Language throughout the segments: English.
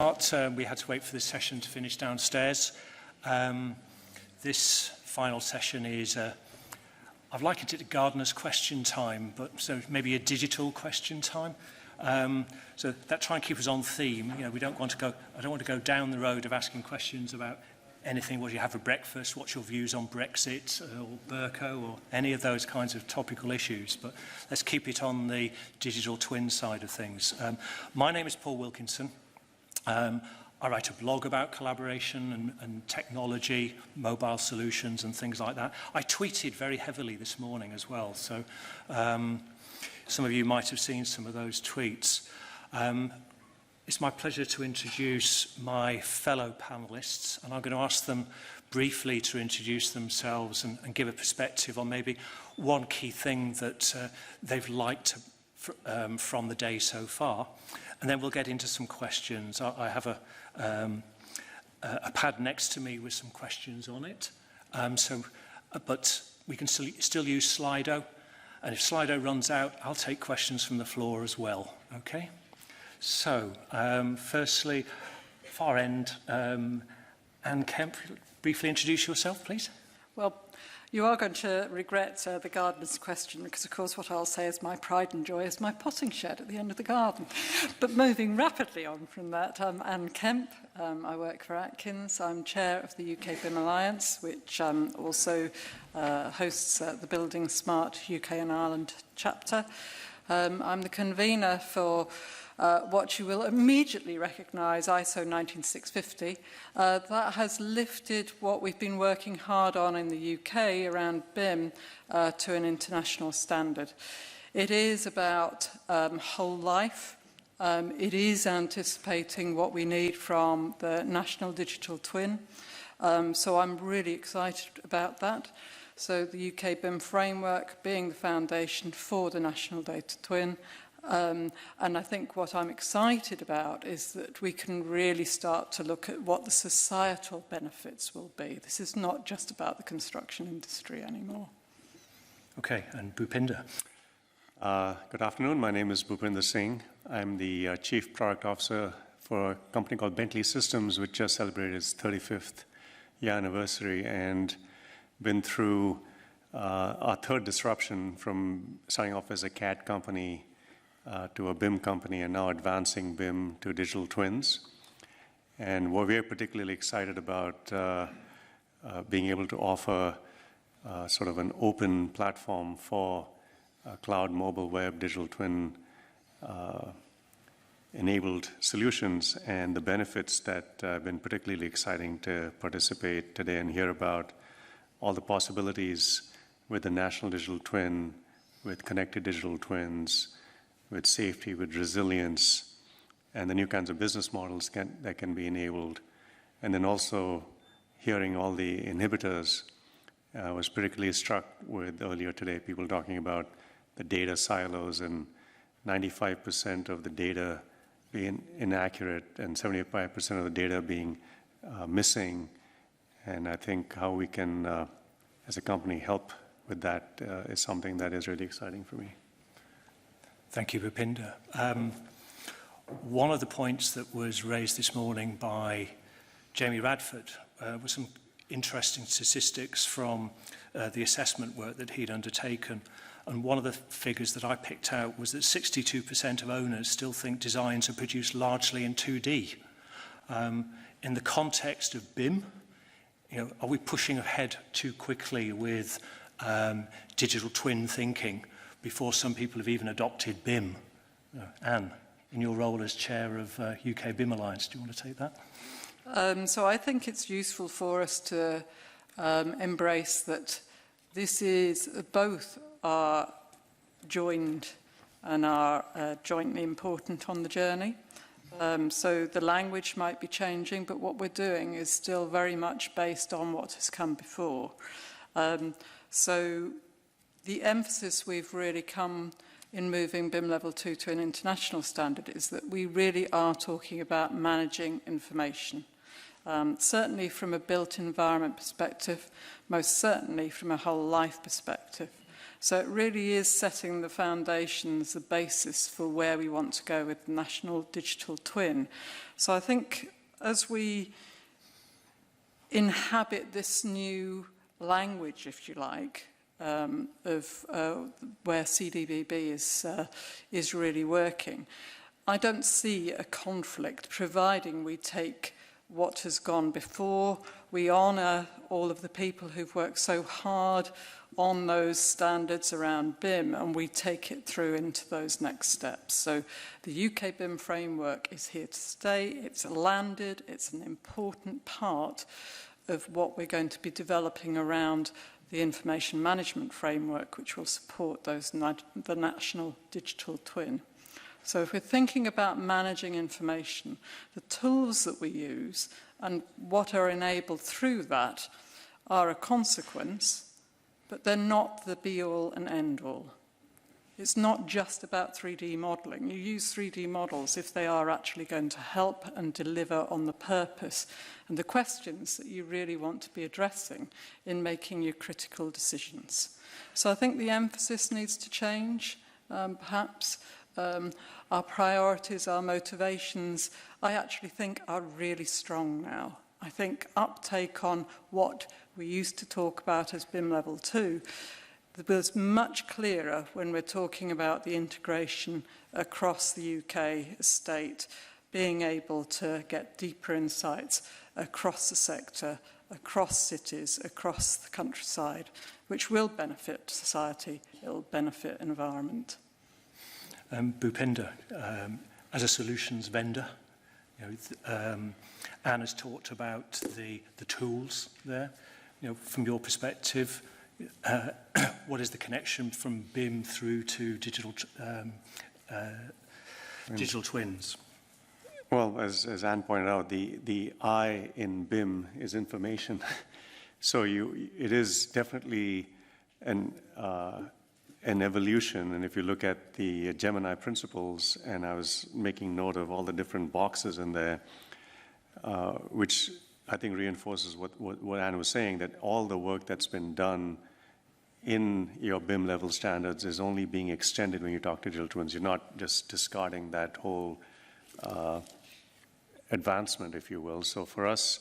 We had to wait for this session to finish downstairs. This final session is, I've likened it to gardener's question time, but so maybe a digital question time. So that try and keep us on theme. You know, we don't want to go. I don't want to go down the road of asking questions about anything. What do you have for breakfast? What's your views on Brexit or Burko or any of those kinds of topical issues? But let's keep it on the digital twin side of things. My name is Paul Wilkinson. I write a blog about collaboration and technology, mobile solutions and things like that. I tweeted very heavily this morning as well, so some of you might have seen some of those tweets. It's my pleasure to introduce my fellow panellists, and I'm going to ask them briefly to introduce themselves and give a perspective on maybe one key thing that they've liked from the day so far. And then we'll get into some questions. I have a pad next to me with some questions on it. But we can still use Slido. And if Slido runs out, I'll take questions from the floor as well. Okay? So, firstly, far end, Anne Kemp, briefly introduce yourself, please. Well, you are going to regret the gardener's question because, of course, what I'll say is my pride and joy is my potting shed at the end of the garden. But moving rapidly on from that, I'm Anne Kemp. I work for Atkins. I'm chair of the UK BIM Alliance, which also hosts the Building Smart UK and Ireland chapter. I'm the convener for what you will immediately recognise, ISO 19650. That has lifted what we've been working hard on in the UK around BIM to an international standard. It is about whole life. It is anticipating what we need from the National Digital Twin. So I'm really excited about that. So the UK BIM framework being the foundation for the National Data Twin. And I think what I'm excited about is that we can really start to look at what the societal benefits will be. This is not just about the construction industry anymore. Okay, and Bhupinder. Good afternoon. My name is Bhupinder Singh. I'm the Chief Product Officer for a company called Bentley Systems, which just celebrated its 35th year anniversary and been through our third disruption from starting off as a CAD company to a BIM company, and now advancing BIM to digital twins. And what we're particularly excited about being able to offer sort of an open platform for cloud, mobile, web, digital twin enabled solutions, and the benefits that have been particularly exciting to participate today and hear about all the possibilities with the National Digital Twin, with connected digital twins, with safety, with resilience, and the new kinds of business models that can be enabled. And then also hearing all the inhibitors. I was particularly struck with earlier today, people talking about the data silos and 95% of the data being inaccurate and 75% of the data being missing. And I think how we can, as a company, help with that is something that is really exciting for me. Thank you, Bhupinder. One of the points that was raised this morning by Jamie Radford was some interesting statistics from the assessment work that he'd undertaken. And one of the figures that I picked out was that 62% of owners still think designs are produced largely in 2D. In the context of BIM, you know, are we pushing ahead too quickly with digital twin thinking before some people have even adopted BIM? Anne, in your role as chair of UK BIM Alliance, do you want to take that? So I think it's useful for us to embrace that this is both are joined and are jointly important on the journey. So the language might be changing, but what we're doing is still very much based on what has come before. So the emphasis we've really come in moving BIM Level 2 to an international standard is that we really are talking about managing information. Certainly from a built environment perspective, most certainly from a whole life perspective. So it really is setting the foundations, the basis for where we want to go with the National Digital Twin. So I think as we inhabit this new language, if you like, of where CDBB is really working, I don't see a conflict, providing we take what has gone before, we honour all of the people who've worked so hard on those standards around BIM, and we take it through into those next steps. So the UK BIM framework is here to stay, it's landed, it's an important part of what we're going to be developing around the information management framework, which will support the National Digital Twin. So if we're thinking about managing information, the tools that we use and what are enabled through that are a consequence, but they're not the be-all and end-all. It's not just about 3D modelling. You use 3D models if they are actually going to help and deliver on the purpose and the questions that you really want to be addressing in making your critical decisions. So I think the emphasis needs to change, perhaps. Our priorities, our motivations, I actually think are really strong now. I think uptake on what we used to talk about as BIM Level 2 was much clearer when we're talking about the integration across the UK estate, being able to get deeper insights across the sector, across cities, across the countryside, which will benefit society, it will benefit environment. Bhupinder, as a solutions vendor, Anne has talked about the tools there. From your perspective, what is the connection from BIM through to digital twins? Well, as Anne pointed out, the I in BIM is information. So it is definitely an evolution. And if you look at the Gemini principles, and I was making note of all the different boxes in there, which I think reinforces what Anne was saying, that all the work that's been done in your BIM level standards is only being extended when you talk to digital twins. You're not just discarding that whole advancement, if you will. So for us,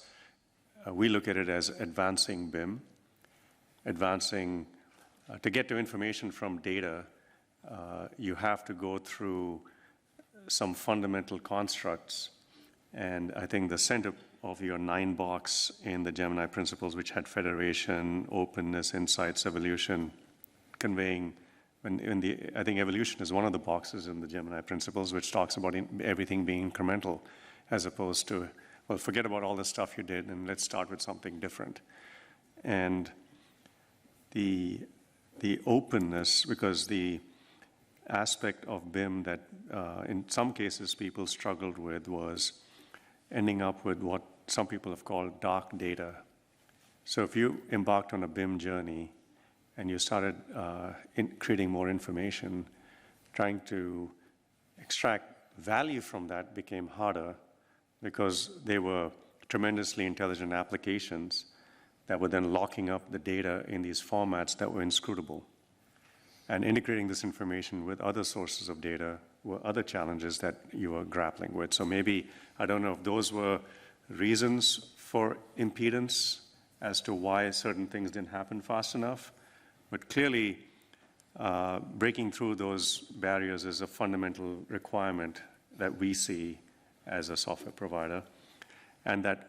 we look at it as advancing BIM, advancing to get to information from data. You have to go through some fundamental constructs. And I think the center of your 9 box in the Gemini principles, which had federation, openness, insights, evolution, conveying, I think evolution is one of the boxes in the Gemini principles, which talks about everything being incremental, as opposed to, well, forget about all the stuff you did and let's start with something different. And the openness, because the aspect of BIM that in some cases people struggled with was ending up with what some people have called dark data. So if you embarked on a BIM journey and you started creating more information, trying to extract value from that became harder, because they were tremendously intelligent applications that were then locking up the data in these formats that were inscrutable. And integrating this information with other sources of data were other challenges that you were grappling with. So maybe, I don't know if those were reasons for impedance as to why certain things didn't happen fast enough, but clearly breaking through those barriers is a fundamental requirement that we see as a software provider. And that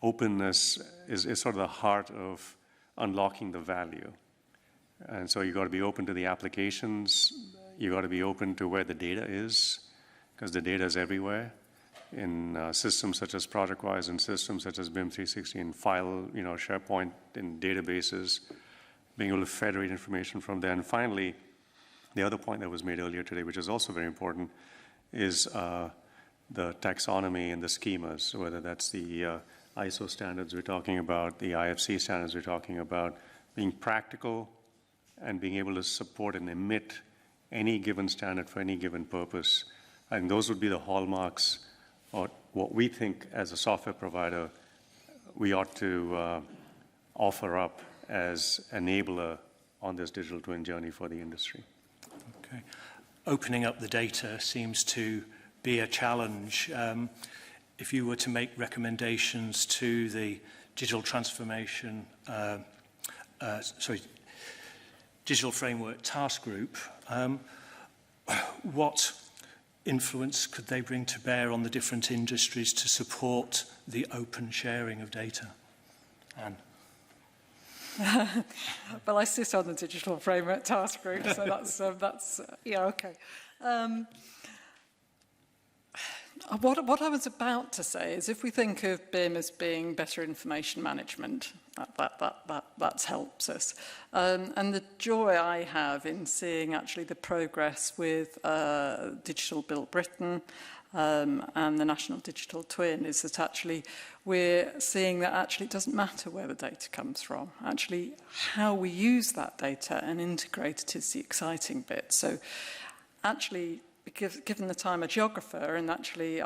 openness is sort of the heart of unlocking the value. And so you've got to be open to the applications. You've got to be open to where the data is, because the data is everywhere in systems such as ProjectWise and systems such as BIM 360 and file, SharePoint in databases, being able to federate information from there. And finally, the other point that was made earlier today, which is also very important, is the taxonomy and the schemas, whether that's the ISO standards we're talking about, the IFC standards we're talking about, being practical and being able to support and emit any given standard for any given purpose. And those would be the hallmarks of what we think as a software provider we ought to offer up as enabler on this digital twin journey for the industry. Okay. Opening up the data seems to be a challenge. If you were to make recommendations to the digital transformation, digital framework task group, what influence could they bring to bear on the different industries to support the open sharing of data? Anne? Well, I sit on the digital framework task group, so that's yeah, okay. What I was about to say is, if we think of BIM as being better information management, that helps us. And the joy I have in seeing actually the progress with Digital Build Britain and the National Digital Twin is that actually we're seeing that actually it doesn't matter where the data comes from. Actually, how we use that data and integrate it is the exciting bit. So actually, given that I'm a geographer and actually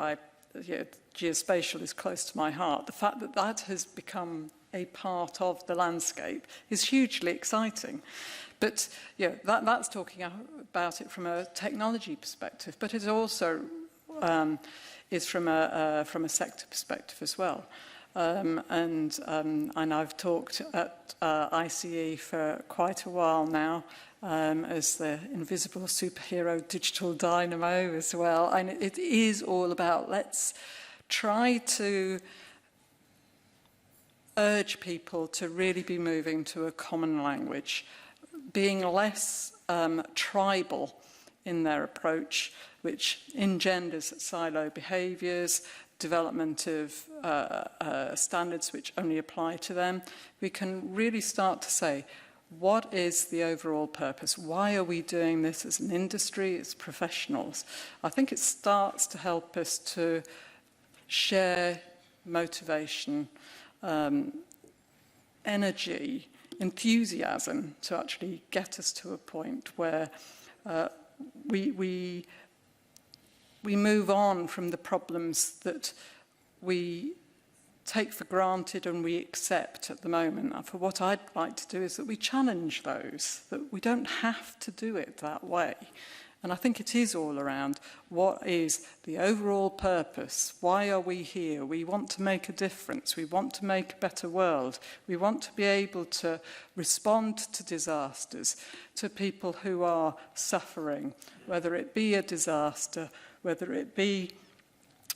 geospatial is close to my heart, the fact that that has become a part of the landscape is hugely exciting. But that's talking about it from a technology perspective, but it also is from a sector perspective as well. And I've talked at ICE for quite a while now as the invisible superhero digital dynamo as well. And it is all about, let's try to urge people to really be moving to a common language, being less tribal in their approach, which engenders silo behaviours, development of standards which only apply to them. We can really start to say, what is the overall purpose? Why are we doing this as an industry, as professionals? I think it starts to help us to share motivation, energy, enthusiasm to actually get us to a point where we move on from the problems that we take for granted and we accept at the moment. And for what I'd like to do is that we challenge those, that we don't have to do it that way. And I think it is all around what is the overall purpose? Why are we here? We want to make a difference. We want to make a better world. We want to be able to respond to disasters, to people who are suffering, whether it be a disaster, whether it be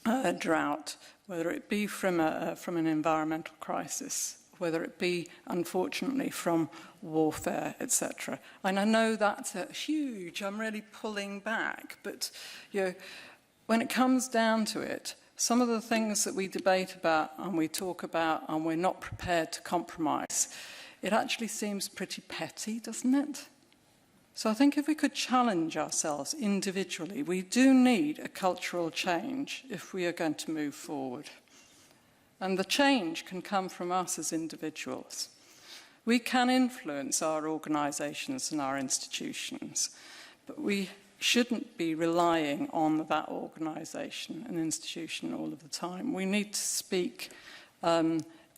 a drought, whether it be from an environmental crisis, whether it be, unfortunately, from warfare, etc. And I know that's huge. I'm really pulling back. But when it comes down to it, some of the things that we debate about and we talk about and we're not prepared to compromise, it actually seems pretty petty, doesn't it? So I think if we could challenge ourselves individually, we do need a cultural change if we are going to move forward. And the change can come from us as individuals. We can influence our organisations and our institutions, but we shouldn't be relying on that organisation and institution all of the time. We need to speak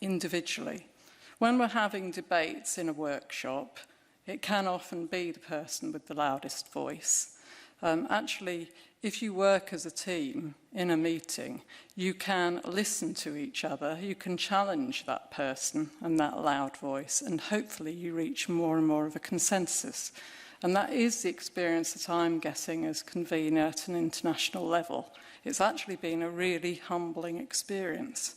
individually. When we're having debates in a workshop, it can often be the person with the loudest voice. Actually, if you work as a team in a meeting, you can listen to each other, you can challenge that person and that loud voice, and hopefully you reach more and more of a consensus. And that is the experience that I'm getting as convener at an international level. It's actually been a really humbling experience.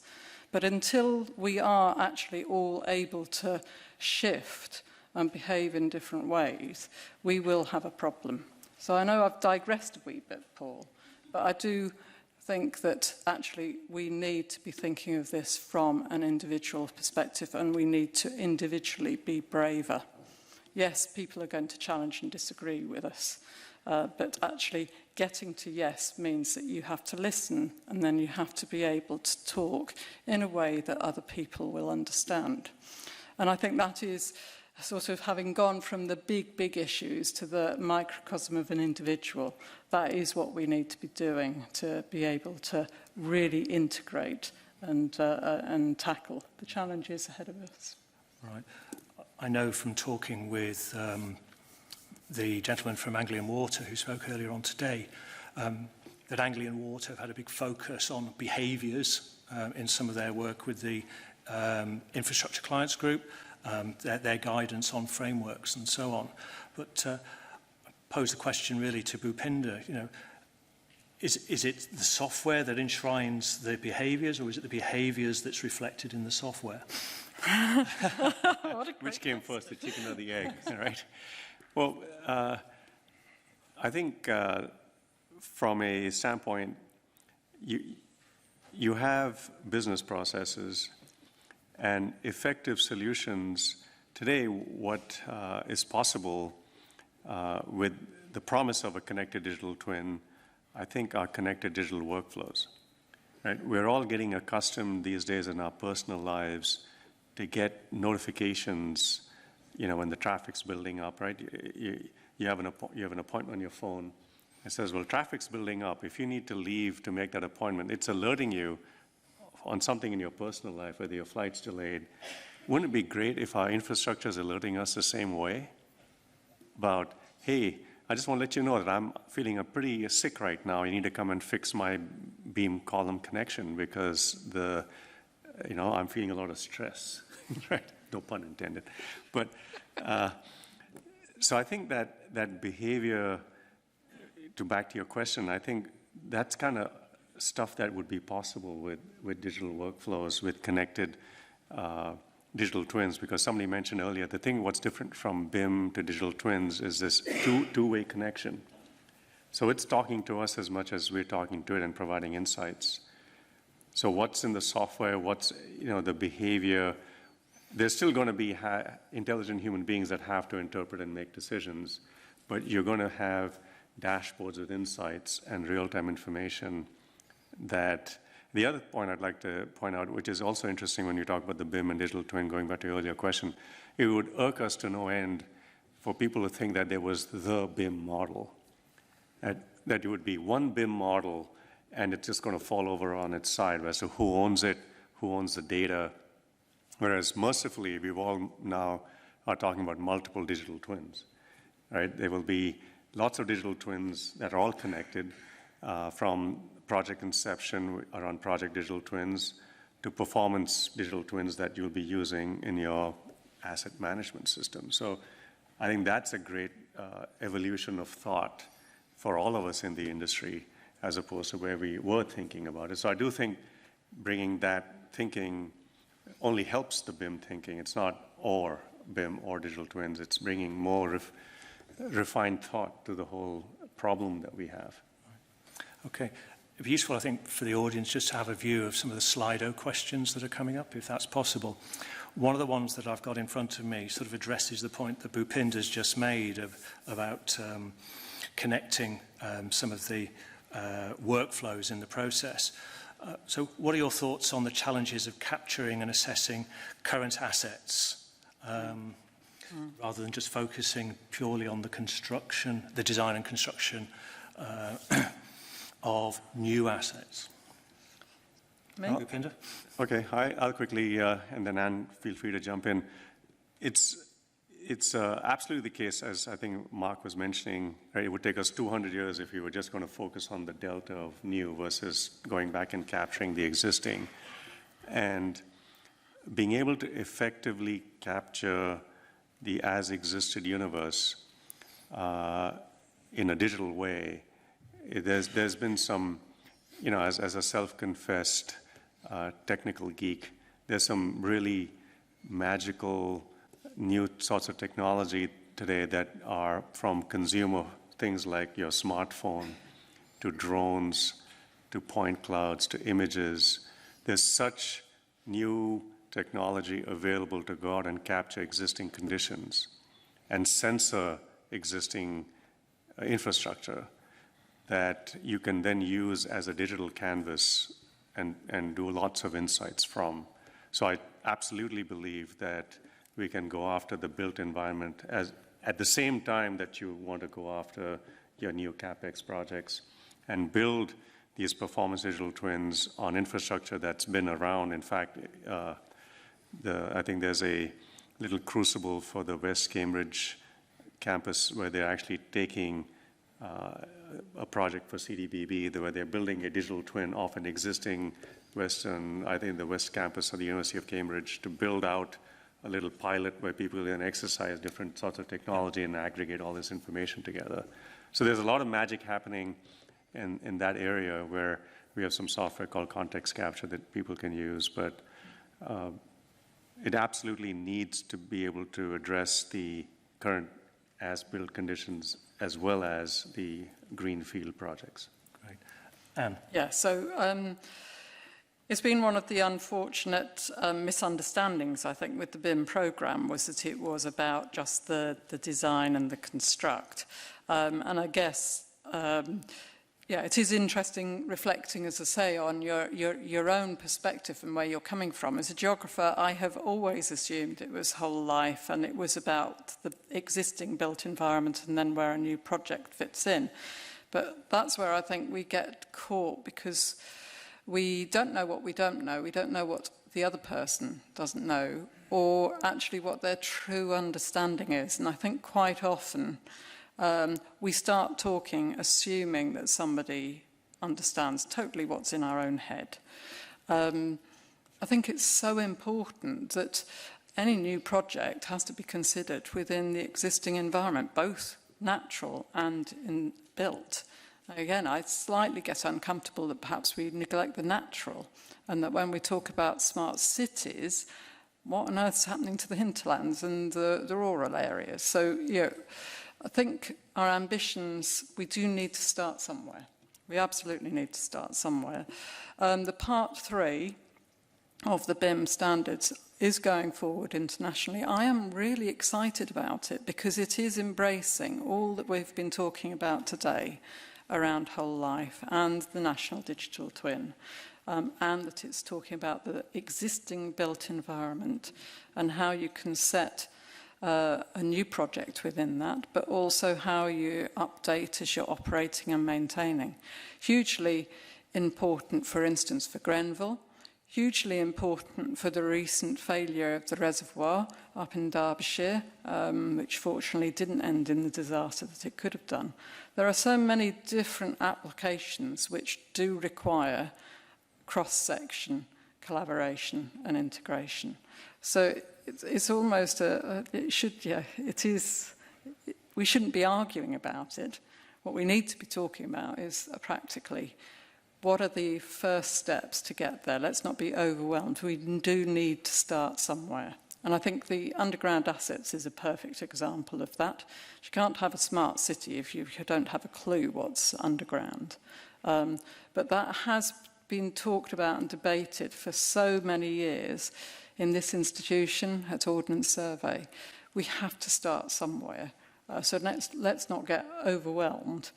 But until we are actually all able to shift and behave in different ways, we will have a problem. So I know I've digressed a wee bit, Paul, but I do think that actually we need to be thinking of this from an individual perspective, and we need to individually be braver. Yes, people are going to challenge and disagree with us, but actually getting to yes means that you have to listen, and then you have to be able to talk in a way that other people will understand. And I think that is sort of having gone from the big issues to the microcosm of an individual. That is what we need to be doing to be able to really integrate and tackle the challenges ahead of us. Right. I know from talking with the gentleman from Anglian Water who spoke earlier on today, that Anglian Water have had a big focus on behaviours in some of their work with the infrastructure clients group, their guidance on frameworks and so on. But I pose the question really to Bhupinder, you know, is it the software that enshrines the behaviours, or is it the behaviours that's reflected in the software? Which came first, the chicken or the egg, right? Well, I think from a standpoint, you have business processes and effective solutions. Today, what is possible with the promise of a connected digital twin, I think, are connected digital workflows. Right? We're all getting accustomed these days in our personal lives to get notifications, you know, when the traffic's building up, right? You have an appointment on your phone. It says, well, traffic's building up. If you need to leave to make that appointment, it's alerting you on something in your personal life, whether your flight's delayed. Wouldn't it be great if our infrastructure is alerting us the same way? About, hey, I just want to let you know that I'm feeling pretty sick right now. You need to come and fix my beam column connection because I'm feeling a lot of stress, right? No pun intended. But so I think that behavior, back to your question, I think that's kind of stuff that would be possible with digital workflows, with connected digital twins, because somebody mentioned earlier, what's different from BIM to digital twins is this two-way connection. So it's talking to us as much as we're talking to it and providing insights. So what's in the software, what's, the behavior, there's still going to be intelligent human beings that have to interpret and make decisions, but you're going to have dashboards with insights and real-time information. That the other point I'd like to point out, which is also interesting when you talk about the BIM and digital twin, going back to your earlier question, it would irk us to no end for people to think that there was the BIM model, that it would be one BIM model and it's just going to fall over on its side as to who owns it, who owns the data. Whereas mercifully, we've all now are talking about multiple digital twins, right? There will be lots of digital twins that are all connected, from project inception around project digital twins to performance digital twins that you'll be using in your asset management system. So I think that's a great evolution of thought for all of us in the industry, as opposed to where we were thinking about it. So I do think bringing that thinking only helps the BIM thinking. It's not or BIM or digital twins. It's bringing more refined thought to the whole problem that we have. Okay. It'd be useful, I think, for the audience just to have a view of some of the Slido questions that are coming up, if that's possible. One of the ones that I've got in front of me sort of addresses the point that Bhupinder's just made about connecting some of the workflows in the process. So what are your thoughts on the challenges of capturing and assessing current assets rather than just focusing purely on the construction, the design and construction of new assets? Bhupinder? Okay, I'll quickly, and then Anne, feel free to jump in. It's absolutely the case, as I think Mark was mentioning, right? It would take us 200 years if we were just going to focus on the delta of new versus going back and capturing the existing. And being able to effectively capture the as-existed universe in a digital way, there's been some, as a self-confessed technical geek, there's some really magical new sorts of technology today that are from consumer things like your smartphone to drones to point clouds to images. There's such new technology available to go out and capture existing conditions and sensor existing infrastructure that you can then use as a digital canvas and do lots of insights from. So I absolutely believe that we can go after the built environment at the same time that you want to go after your new CapEx projects and build these performance digital twins on infrastructure that's been around. In fact, I think there's little crucible for the West Cambridge campus where they're actually taking a project for CDBB, where they're building a digital twin of an existing the West Campus of the University of Cambridge, to build out a little pilot where people can exercise different sorts of technology and aggregate all this information together. So there's a lot of magic happening in that area where we have some software called context capture that people can use, but it absolutely needs to be able to address the current as-built conditions as well as the greenfield projects. Great. Anne? Yeah, so it's been one of the unfortunate misunderstandings, I think, with the BIM programme, was that it was about just the design and the construct. And I guess, it is interesting reflecting, as I say, on your own perspective and where you're coming from. As a geographer, I have always assumed it was whole life and it was about the existing built environment and then where a new project fits in. But that's where I think we get caught, because we don't know what we don't know. We don't know what the other person doesn't know, or actually what their true understanding is. And I think quite often we start talking assuming that somebody understands totally what's in our own head. I think it's so important that any new project has to be considered within the existing environment, both natural and built. Again, I slightly get uncomfortable that perhaps we neglect the natural, and that when we talk about smart cities, what on earth's happening to the hinterlands and the rural areas? So, I think our ambitions, we do need to start somewhere. We absolutely need to start somewhere. The part 3 of the BIM standards is going forward internationally. I am really excited about it because it is embracing all that we've been talking about today around whole life and the national digital twin, and that it's talking about the existing built environment and how you can set a new project within that, but also how you update as you're operating and maintaining. Hugely important, for instance, for Grenville, hugely important for the recent failure of the reservoir up in Derbyshire, which fortunately didn't end in the disaster that it could have done. There are so many different applications which do require cross-section collaboration and integration. So it's almost we shouldn't be arguing about it. What we need to be talking about is practically, what are the first steps to get there? Let's not be overwhelmed. We do need to start somewhere. And I think the underground assets is a perfect example of that. You can't have a smart city if you don't have a clue what's underground. But that has been talked about and debated for so many years in this institution at Ordnance Survey. We have to start somewhere. So let's not get overwhelmed.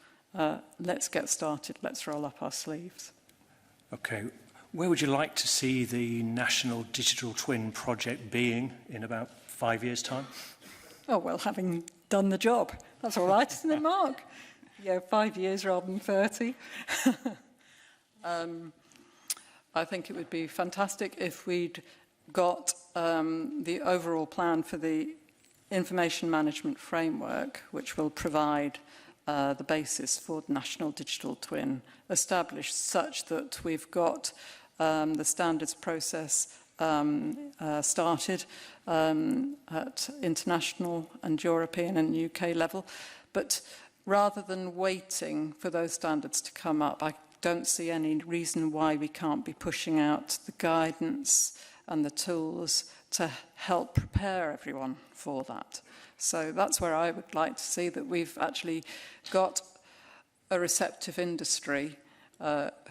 Let's get started. Let's roll up our sleeves. Okay. Where would you like to see the National Digital Twin project being in about 5 years' time? Oh, well, having done the job. That's all right, isn't it, Mark? 5 years rather than 30. I think it would be fantastic if we'd got the overall plan for the information management framework, which will provide the basis for the National Digital Twin, established such that we've got the standards process started at international and European and UK level. But rather than waiting for those standards to come up, I don't see any reason why we can't be pushing out the guidance and the tools to help prepare everyone for that. So that's where I would like to see that we've actually got a receptive industry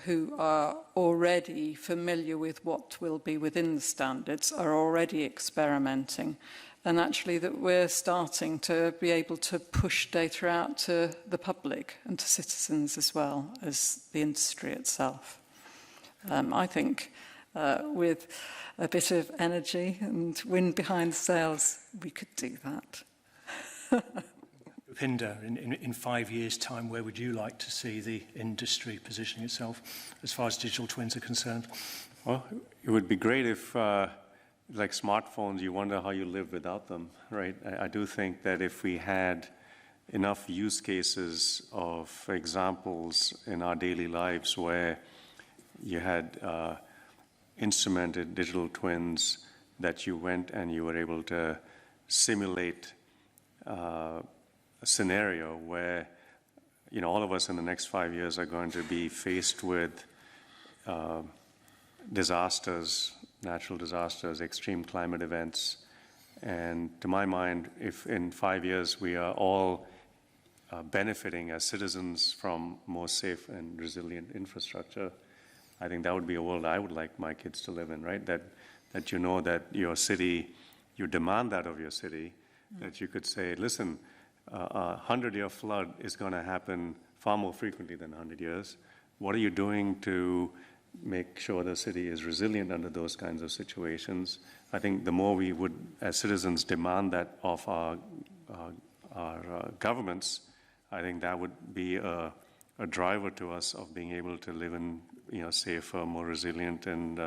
who are already familiar with what will be within the standards, are already experimenting, and actually that we're starting to be able to push data out to the public and to citizens as well as the industry itself. I think with a bit of energy and wind behind the sails, we could do that. Bhupinder, in 5 years' time, where would you like to see the industry positioning itself as far as digital twins are concerned? Well, it would be great if like smartphones, you wonder how you live without them, right? I do think that if we had enough use cases of examples in our daily lives where you had instrumented digital twins that you went and you were able to simulate a scenario where, you know, all of us in the next 5 years are going to be faced with disasters, natural disasters, extreme climate events. And to my mind, if in 5 years we are all benefiting as citizens from more safe and resilient infrastructure, I think that would be a world I would like my kids to live in, right? That you know that your city, you demand that of your city, that you could say, listen, a 100-year flood is going to happen far more frequently than 100 years. What are you doing to make sure the city is resilient under those kinds of situations? I think the more we would, as citizens, demand that of our governments, I think that would be a driver to us of being able to live in, you know, safer, more resilient, and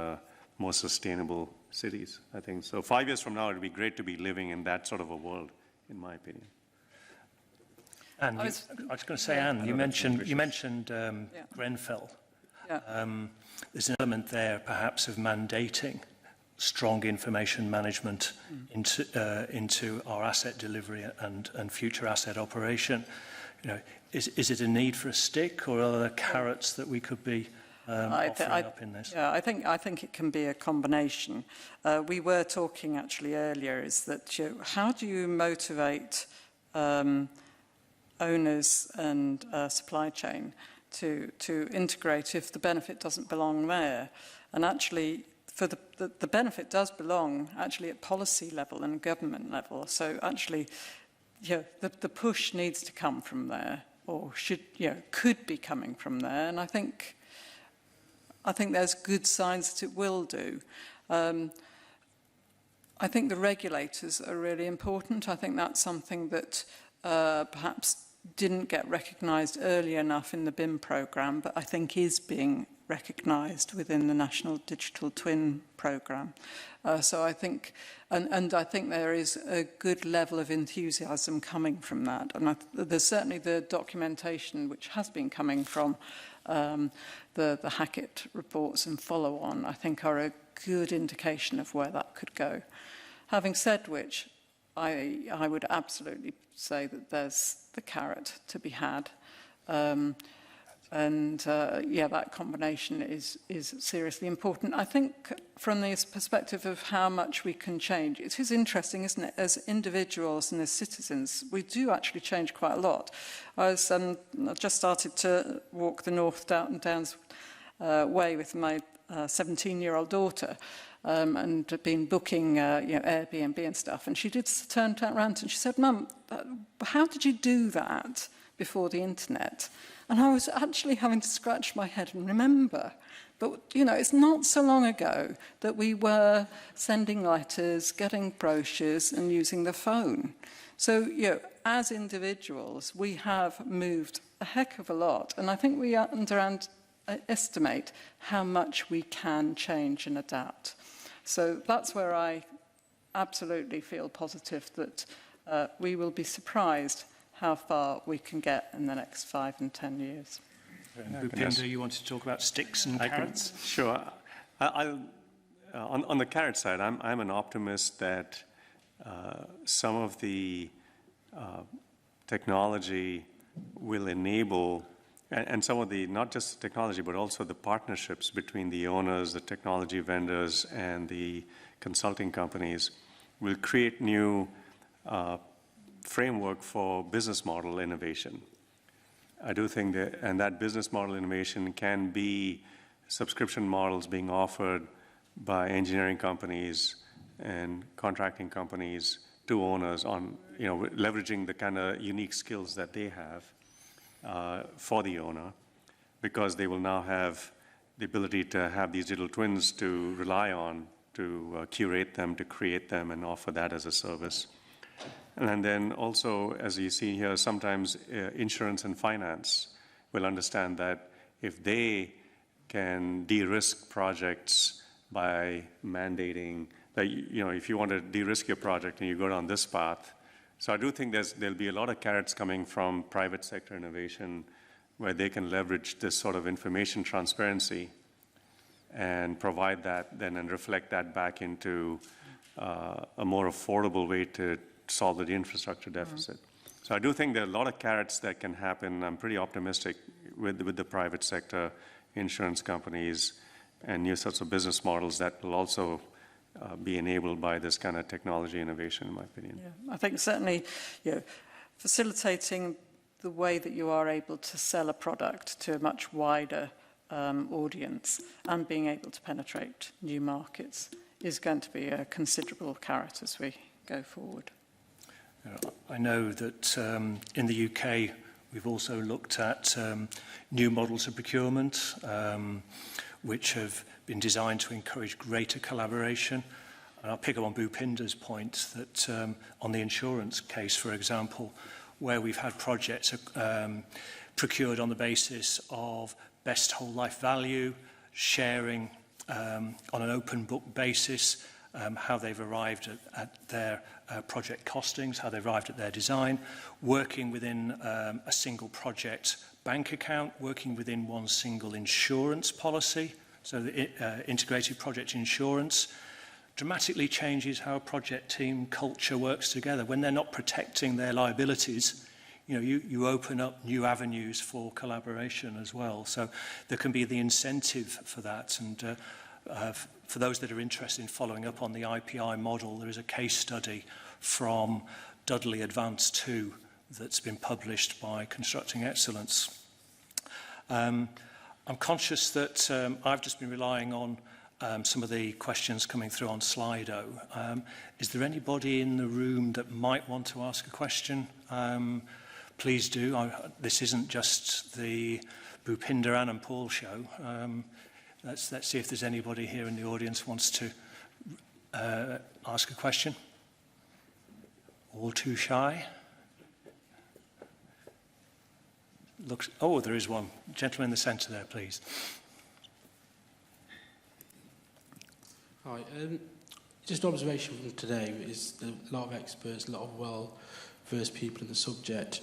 more sustainable cities. I think so. 5 years from now, it would be great to be living in that sort of a world, in my opinion. Anne, I was going to say, Anne, you mentioned Grenfell. Yeah. There's an element there, perhaps, of mandating strong information management into our asset delivery and future asset operation. You know, is it a need for a stick, or are there carrots that we could be offering up in this? Yeah, I think it can be a combination. We were talking actually earlier, is that how do you motivate owners and supply chain to integrate if the benefit doesn't belong there? And actually, for the benefit does belong actually at policy level and government level. So actually, the push needs to come from there, or could be coming from there. And I think there's good signs that it will do. I think the regulators are really important. I think that's something that perhaps didn't get recognised early enough in the BIM programme, but I think is being recognised within the National Digital Twin programme. So I think, and I think there is a good level of enthusiasm coming from that. And there's certainly the documentation which has been coming from the Hackett reports and follow on, I think are a good indication of where that could go. Having said which, I would absolutely say that there's the carrot to be had. That combination is seriously important. I think from this perspective of how much we can change, it is interesting, isn't it? As individuals and as citizens, we do actually change quite a lot. I just started to walk the North Downs way with my 17-year-old daughter, and had been booking Airbnb and stuff. And she did turn around and she said, "Mum, how did you do that before the internet?" And I was actually having to scratch my head and remember. But, it's not so long ago that we were sending letters, getting brochures, and using the phone. So, as individuals, we have moved a heck of a lot. And I think we underestimate how much we can change and adapt. So that's where I absolutely feel positive that we will be surprised how far we can get in the next 5 and 10 years. Bhupinder, you wanted to talk about sticks and carrots? Sure. On the carrot side, I'm an optimist that some of the technology will enable, and some of the, not just technology, but also the partnerships between the owners, the technology vendors, and the consulting companies will create new framework for business model innovation. I do think that, and that business model innovation can be subscription models being offered by engineering companies and contracting companies to owners on, leveraging the kind of unique skills that they have for the owner, because they will now have the ability to have these digital twins to rely on, to curate them, to create them, and offer that as a service. And then also, as you see here, sometimes insurance and finance will understand that if they can de-risk projects by mandating that, if you want to de-risk your project and you go down this path. So I do think there'll be a lot of carrots coming from private sector innovation where they can leverage this sort of information transparency and provide that then and reflect that back into a more affordable way to solve the infrastructure deficit. So I do think there are a lot of carrots that can happen. I'm pretty optimistic with the private sector, insurance companies, and new sorts of business models that will also be enabled by this kind of technology innovation, in my opinion. Yeah, I think certainly, facilitating the way that you are able to sell a product to a much wider audience and being able to penetrate new markets is going to be a considerable carrot as we go forward. I know that in the UK we've also looked at new models of procurement which have been designed to encourage greater collaboration. And I'll pick up on Bhupinder's point that on the insurance case, for example, where we've had projects procured on the basis of best whole life value, sharing on an open book basis, how they've arrived at their project costings, how they've arrived at their design, working within a single project bank account, working within one single insurance policy, so the integrated project insurance, dramatically changes how a project team culture works together. When they're not protecting their liabilities, you open up new avenues for collaboration as well. So there can be the incentive for that. And for those that are interested in following up on the IPI model, there is a case study from Dudley Advanced 2 that's been published by Constructing Excellence. I'm conscious that I've just been relying on some of the questions coming through on Slido. Is there anybody in the room that might want to ask a question? Please do. This isn't just the Bhupinder, Ann and Paul show. Let's see if there's anybody here in the audience wants to ask a question. All too shy? There is one. Gentleman in the centre there, please. Hi. Just observation from today is that a lot of experts, a lot of well-versed people in the subject,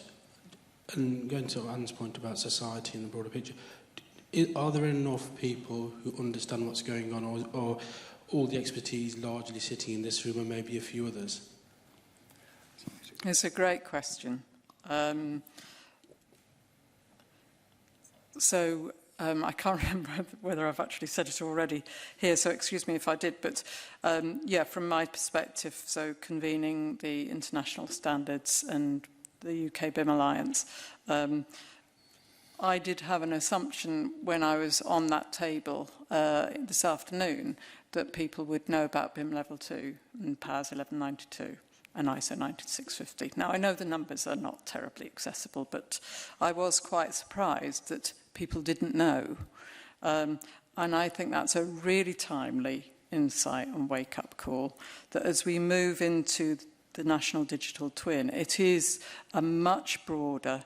and going to Anne's point about society and the broader picture, are there enough people who understand what's going on, or all the expertise largely sitting in this room and maybe a few others? It's a great question. I can't remember whether I've actually said it already here, so excuse me if I did, but from my perspective, so convening the international standards and the UK BIM Alliance, I did have an assumption when I was on that table this afternoon that people would know about BIM Level 2 and PAS 1192 and ISO 9650. Now, I know the numbers are not terribly accessible, but I was quite surprised that people didn't know. And I think that's a really timely insight and wake-up call, that as we move into the National Digital Twin, it is a much broader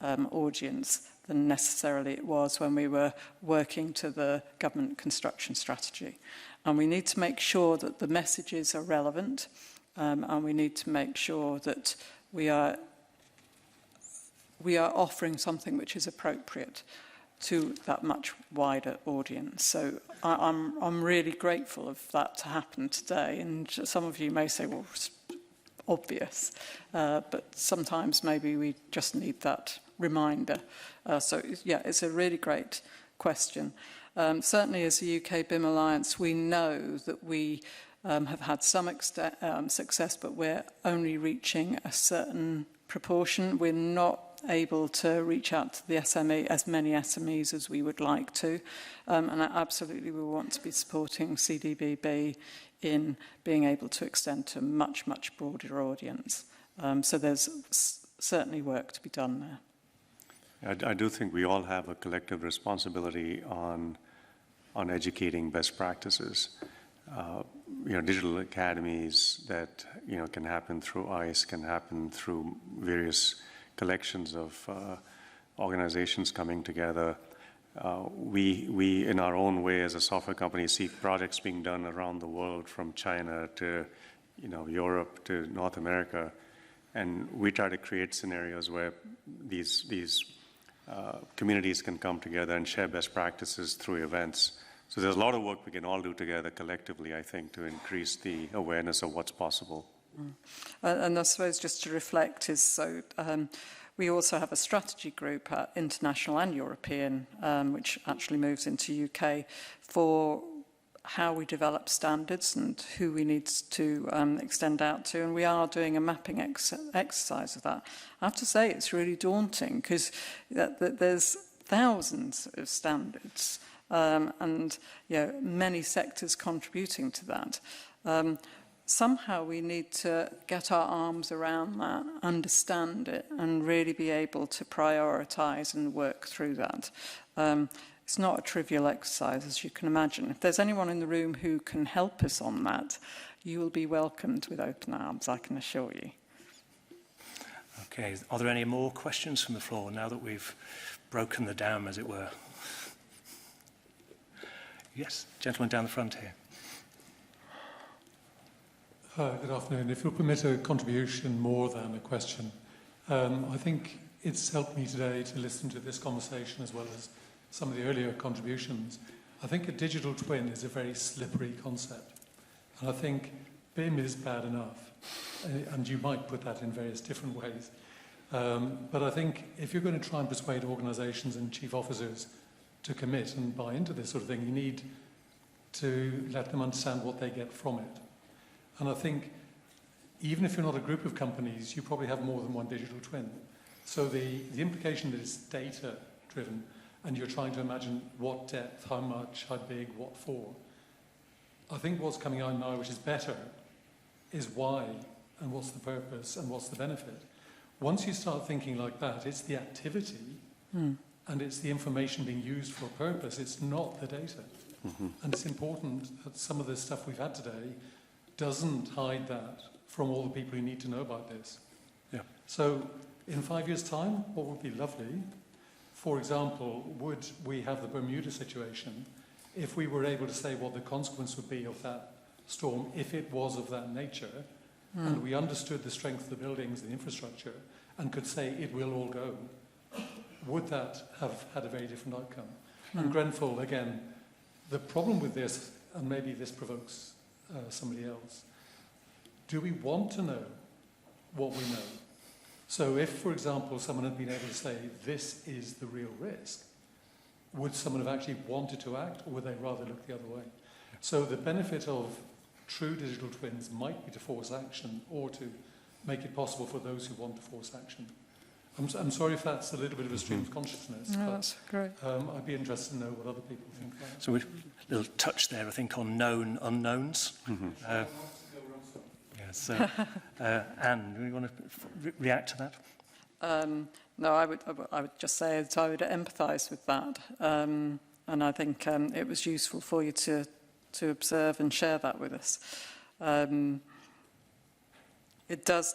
audience than necessarily it was when we were working to the government construction strategy. And we need to make sure that the messages are relevant, and we need to make sure that we are offering something which is appropriate to that much wider audience. So I'm really grateful of that to happen today. And some of you may say, well, it's obvious, but sometimes maybe we just need that reminder. It's a really great question. Certainly as the UK BIM Alliance, we know that we have had some success, but we're only reaching a certain proportion. We're not able to reach out to the SME, as many SMEs as we would like to. And absolutely we want to be supporting CDBB in being able to extend to a much, much broader audience. So there's certainly work to be done there. I do think we all have a collective responsibility on educating best practices. Digital academies that can happen through ICE, can happen through various collections of organizations coming together. We, in our own way as a software company, see projects being done around the world, from China to, Europe to North America, and we try to create scenarios where these communities can come together and share best practices through events. So there's a lot of work we can all do together collectively, I think, to increase the awareness of what's possible. And I suppose just to reflect is we also have a strategy group at international and European, which actually moves into UK, for how we develop standards and who we need to extend out to. And we are doing a mapping exercise of that. I have to say it's really daunting because there's thousands of standards and many sectors contributing to that. Somehow we need to get our arms around that, understand it, and really be able to prioritise and work through that. It's not a trivial exercise, as you can imagine. If there's anyone in the room who can help us on that, you will be welcomed with open arms, I can assure you. Okay, are there any more questions from the floor now that we've broken the dam, as it were? Yes, gentleman down the front here. Good afternoon. If you'll permit a contribution more than a question, I think it's helped me today to listen to this conversation as well as some of the earlier contributions. I think a digital twin is a very slippery concept. And I think BIM is bad enough, and you might put that in various different ways. But I think if you're going to try and persuade organisations and chief officers to commit and buy into this sort of thing, you need to let them understand what they get from it. And I think even if you're not a group of companies, you probably have more than one digital twin. So the implication that it's data-driven and you're trying to imagine what depth, how much, how big, what for. I think what's coming out now, which is better, is why and what's the purpose and what's the benefit. Once you start thinking like that, it's the activity and it's the information being used for a purpose. It's not the data. Mm-hmm. And it's important that some of the stuff we've had today doesn't hide that from all the people who need to know about this. Yeah. So in 5 years' time, what would be lovely, for example, would we have the Bermuda situation if we were able to say what the consequence would be of that storm if it was of that nature, and we understood the strength of the buildings and the infrastructure and could say it will all go, would that have had a very different outcome? And Grenfell, again, the problem with this, and maybe this provokes somebody else, do we want to know what we know? So if, for example, someone had been able to say, this is the real risk, would someone have actually wanted to act, or would they rather look the other way? So the benefit of true digital twins might be to force action or to make it possible for those who want to force action. I'm sorry if that's a little bit of a stream of consciousness. No, but, that's great. I'd be interested to know what other people think about it. So a little touch there, I think, on known unknowns. Mm-hmm. Yes. Anne, do you want to react to that? No, I would just say that I would empathise with that, and I think it was useful for you to observe and share that with us. It does,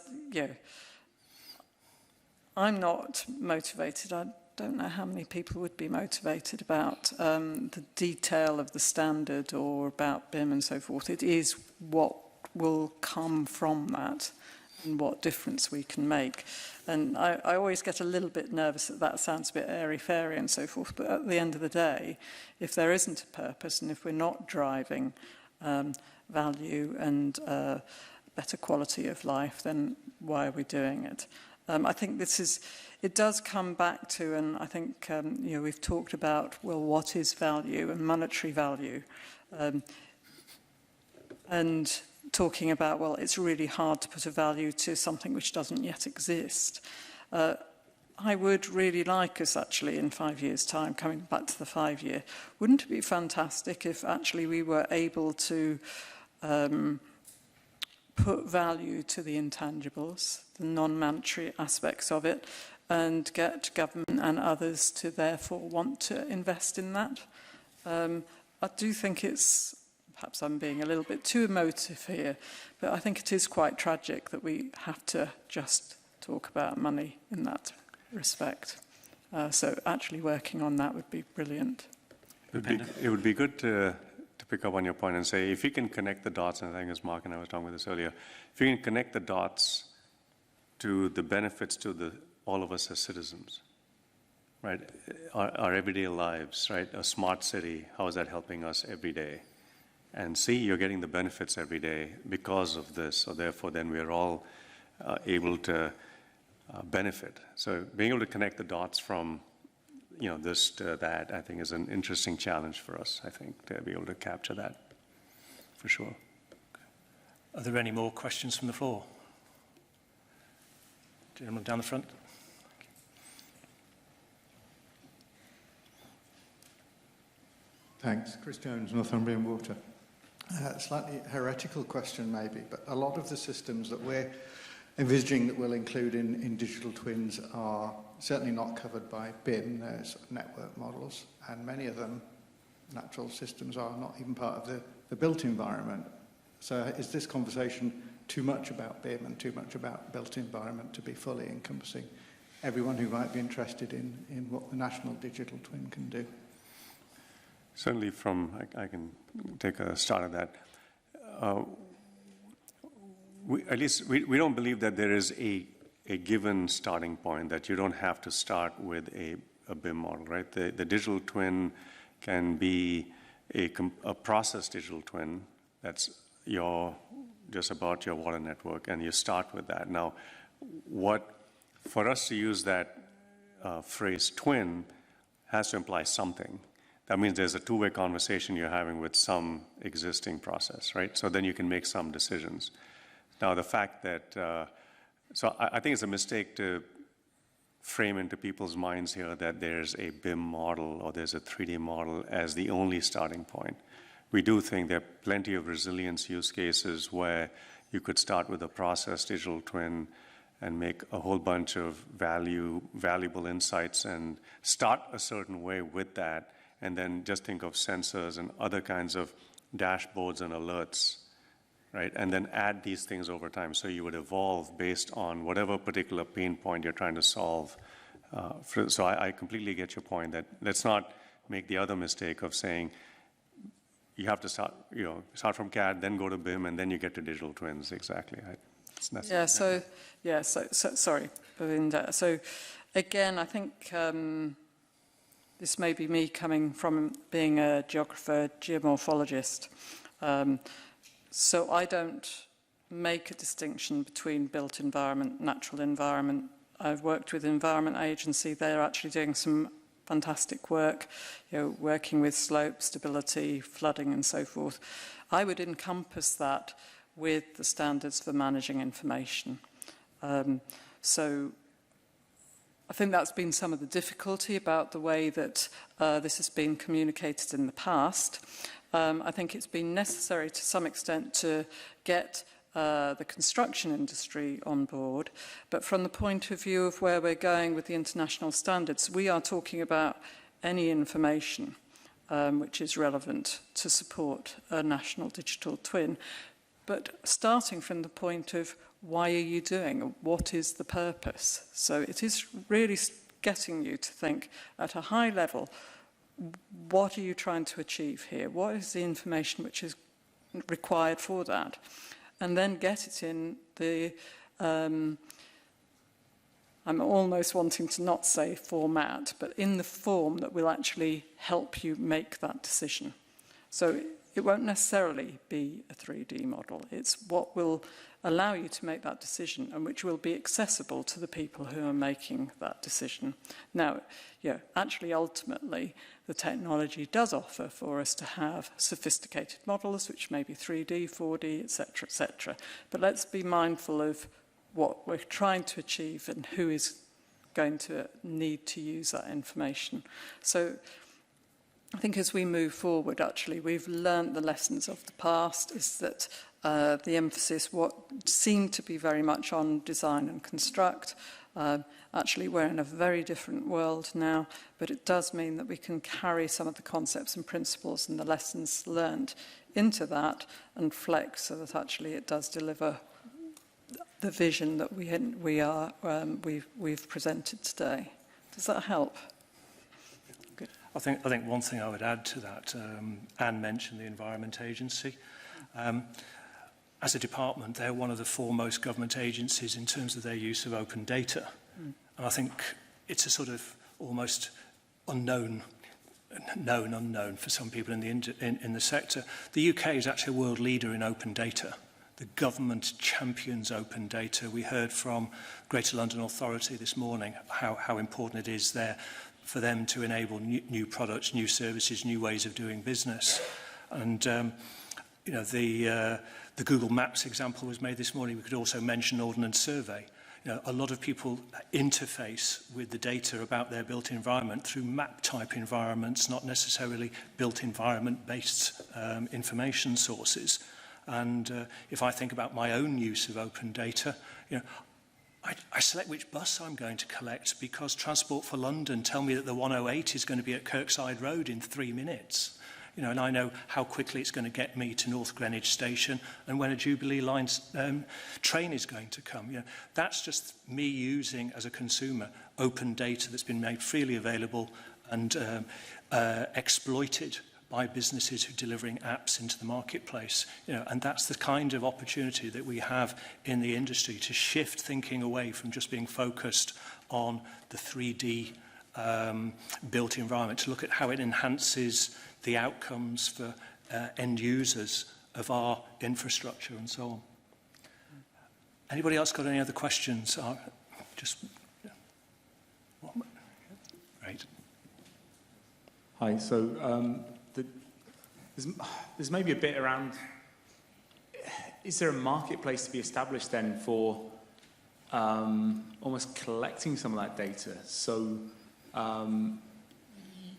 I'm not motivated. I don't know how many people would be motivated about the detail of the standard or about BIM and so forth. It is what will come from that and what difference we can make. And I always get a little bit nervous that sounds a bit airy-fairy and so forth, but at the end of the day, if there isn't a purpose and if we're not driving value and better quality of life, then why are we doing it? I think it does come back to, and I think, we've talked about, well, what is value and monetary value? And talking about, well, it's really hard to put a value to something which doesn't yet exist. I would really like us actually in 5 years' time, coming back to the 5-year, wouldn't it be fantastic if actually we were able to put value to the intangibles, the non-monetary aspects of it, and get government and others to therefore want to invest in that. I do think it's, perhaps I'm being a little bit too emotive here, but I think it is quite tragic that we have to just talk about money in that respect. So actually working on that would be brilliant. It would be good to pick up on your point and say, if you can connect the dots, and I think as Mark and I were talking about this earlier, if you can connect the dots to the benefits to all of us as citizens, right? Our everyday lives, right? A smart city, how is that helping us every day? And see, you're getting the benefits every day because of this, so therefore then we're all able to benefit. So being able to connect the dots from this to that, I think, is an interesting challenge for us, I think, to be able to capture that, for sure. Are there any more questions from the floor? Gentleman down the front. Thanks. Chris Jones, Northumbrian Water. Slightly heretical question maybe, but a lot of the systems that we're envisaging that we'll include in digital twins are certainly not covered by BIM. There's network models, and many of them, natural systems, are not even part of the built environment. So is this conversation too much about BIM and too much about built environment to be fully encompassing everyone who might be interested in what the national digital twin can do? Certainly I can take a start at that. We don't believe that there is a given starting point, that you don't have to start with a BIM model, right? The digital twin can be a process digital twin that's just about your water network, and you start with that. Now, for us to use that phrase twin has to imply something. That means there's a two-way conversation you're having with some existing process, right? So then you can make some decisions. Now, the fact that, so I think it's a mistake to frame into people's minds here that there's a BIM model or there's a 3D model as the only starting point. We do think there are plenty of resilience use cases where you could start with a process digital twin and make a whole bunch of valuable insights and start a certain way with that, and then just think of sensors and other kinds of dashboards and alerts, right? And then add these things over time. So you would evolve based on whatever particular pain point you're trying to solve. So I completely get your point that let's not make the other mistake of saying you have to start from CAD, then go to BIM, and then you get to digital twins. Exactly. Sorry, Bhupinder. So again, I think this may be me coming from being a geographer, geomorphologist. So I don't make a distinction between built environment, natural environment. I've worked with Environment Agency. They're actually doing some fantastic work, working with slope, stability, flooding, and so forth. I would encompass that with the standards for managing information. So I think that's been some of the difficulty about the way that this has been communicated in the past. I think it's been necessary to some extent to get the construction industry on board, but from the point of view of where we're going with the international standards, we are talking about any information which is relevant to support a national digital twin, but starting from the point of why are you doing? What is the purpose? So it is really getting you to think at a high level, what are you trying to achieve here? What is the information which is required for that? And then get it in the, I'm almost wanting to not say format, but in the form that will actually help you make that decision. So it won't necessarily be a 3D model. It's what will allow you to make that decision and which will be accessible to the people who are making that decision. Now, actually, ultimately, the technology does offer for us to have sophisticated models, which may be 3D, 4D, etc., etc. But let's be mindful of what we're trying to achieve and who is going to need to use that information. So I think as we move forward, actually, we've learned the lessons of the past, is that the emphasis, what seemed to be very much on design and construct, actually we're in a very different world now, but it does mean that we can carry some of the concepts and principles and the lessons learned into that and flex so that actually it does deliver the vision that we've presented today. Does that help? Good. I think one thing I would add to that, Anne mentioned the Environment Agency. As a department, they're one of the foremost government agencies in terms of their use of open data. And I think it's a sort of almost unknown for some people in the sector. The UK is actually a world leader in open data. The government champions open data. We heard from Greater London Authority this morning how important it is there for them to enable new products, new services, new ways of doing business. And you know, the Google Maps example was made this morning. We could also mention Ordnance Survey. You know, a lot of people interface with the data about their built environment through map-type environments, not necessarily built environment-based information sources. And if I think about my own use of open data, you know, I select which bus I'm going to collect because Transport for London tell me that the 108 is going to be at Kirkside Road in 3 minutes. You know, and I know how quickly it's going to get me to North Greenwich Station and when a Jubilee Line train is going to come. You know, that's just me using, as a consumer, open data that's been made freely available and exploited by businesses who are delivering apps into the marketplace. You know, and that's the kind of opportunity that we have in the industry to shift thinking away from just being focused on the 3D built environment, to look at how it enhances the outcomes for end users of our infrastructure and so on. Anybody else got any other questions? Right. Hi. So there's maybe a bit around, is there a marketplace to be established then for almost collecting some of that data? So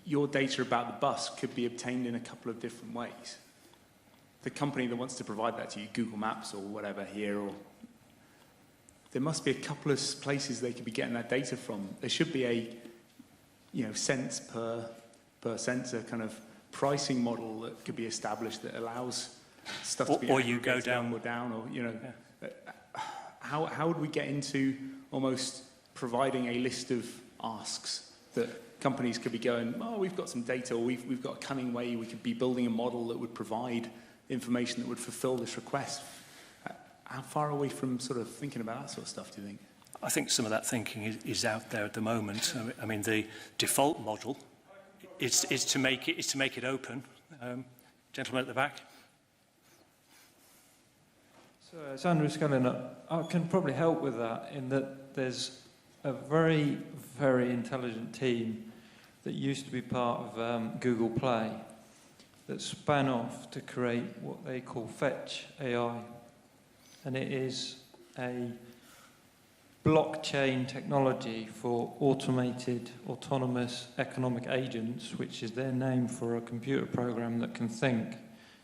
your data about the bus could be obtained in a couple of different ways. The company that wants to provide that to you, Google Maps or whatever here, or there must be a couple of places they could be getting that data from. There should be a, you know, cents per sensor kind of pricing model that could be established that allows stuff to be or you go down or down, or you know, how would we get into almost providing a list of asks that companies could be going, oh, we've got some data, or we've got a cunning way we could be building a model that would provide information that would fulfill this request. How far are we from sort of thinking about that sort of stuff, do you think? I think some of that thinking is out there at the moment. I mean, the default model is to make it open. Gentleman at the back. So it's Andrew Scullin. I can probably help with that in that there's a very, very intelligent team that used to be part of Google Play that span off to create what they call Fetch AI. And it is a blockchain technology for automated autonomous economic agents, which is their name for a computer program that can think,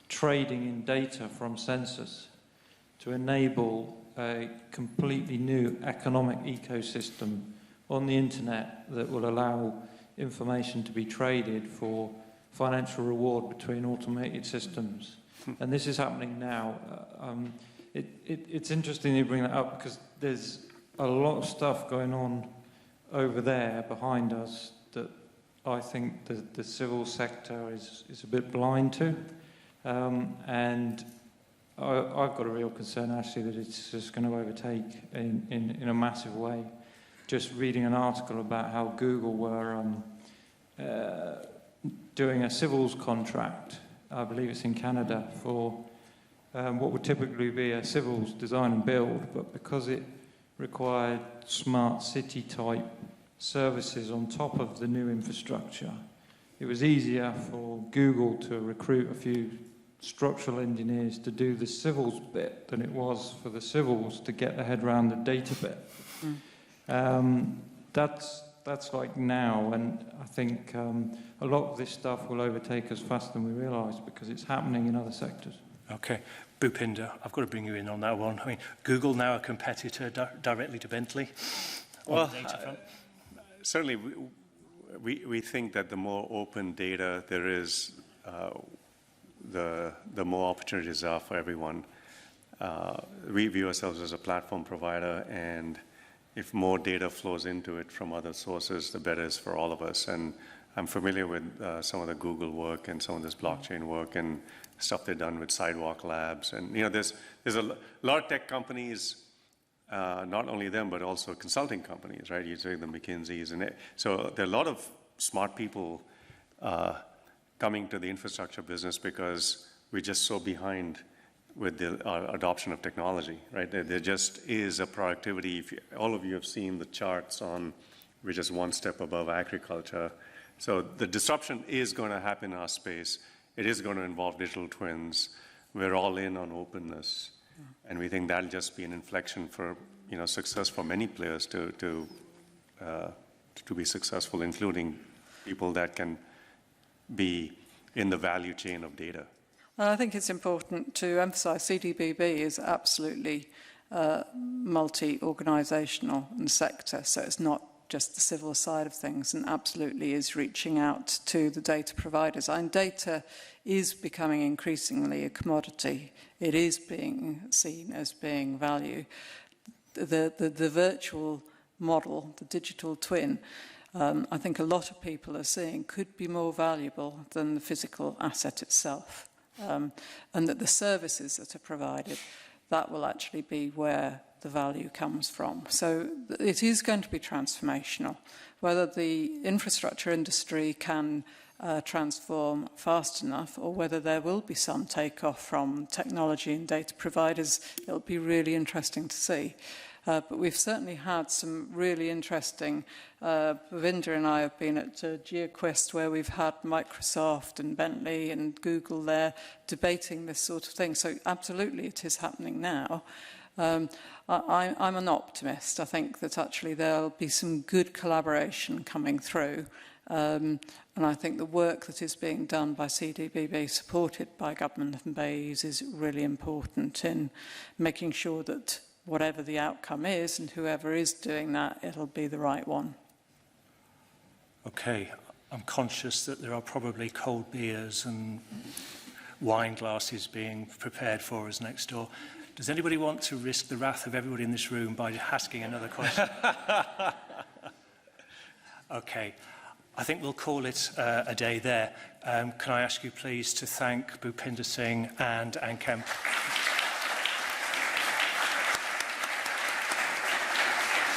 trading in data from sensors to enable a completely new economic ecosystem on the internet that will allow information to be traded for financial reward between automated systems. And this is happening now. It's interesting you bring that up because there's a lot of stuff going on over there behind us that I think the civil sector is a bit blind to. And I've got a real concern actually that it's just going to overtake in a massive way. Just reading an article about how Google were doing a civils contract, I believe it's in Canada, for what would typically be a civils design and build, but because it required smart city type services on top of the new infrastructure, it was easier for Google to recruit a few structural engineers to do the civils bit than it was for the civils to get their head around the data bit. That's like now, and I think a lot of this stuff will overtake us faster than we realise because it's happening in other sectors. Okay, Bhupinder, I've got to bring you in on that one. I mean, Google now a competitor directly to Bentley? Well, certainly we think that the more open data there is, the more opportunities are for everyone. We view ourselves as a platform provider, and if more data flows into it from other sources, the better it is for all of us. And I'm familiar with some of the Google work and some of this blockchain work and stuff they've done with Sidewalk Labs. And there's a lot of tech companies, not only them, but also consulting companies, right? You say the McKinseys. So there are a lot of smart people coming to the infrastructure business because we're just so behind with the adoption of technology, right? There just is a productivity. All of you have seen the charts on, we're just one step above agriculture. So the disruption is going to happen in our space. It is going to involve digital twins. We're all in on openness. And we think that'll just be an inflection for success for many players to be successful, including people that can be in the value chain of data. And I think it's important to emphasise CDBB is absolutely multi-organisational and sector, so it's not just the civil side of things, and absolutely is reaching out to the data providers. And data is becoming increasingly a commodity. It is being seen as being value. The virtual model, the digital twin, I think a lot of people are seeing could be more valuable than the physical asset itself. And that the services that are provided, that will actually be where the value comes from. So it is going to be transformational. Whether the infrastructure industry can transform fast enough, or whether there will be some takeoff from technology and data providers, it'll be really interesting to see. But we've certainly had some really interesting, Bhupinder and I have been at GeoQuest, where we've had Microsoft and Bentley and Google there debating this sort of thing. So absolutely it is happening now. I'm an optimist. I think that actually there'll be some good collaboration coming through. And I think the work that is being done by CDBB, supported by government and BAEs, is really important in making sure that whatever the outcome is, and whoever is doing that, it'll be the right one. Okay, I'm conscious that there are probably cold beers and wine glasses being prepared for us next door. Does anybody want to risk the wrath of everybody in this room by asking another question? Okay, I think we'll call it a day there. Can I ask you please to thank Bhupinder Singh and Kemp?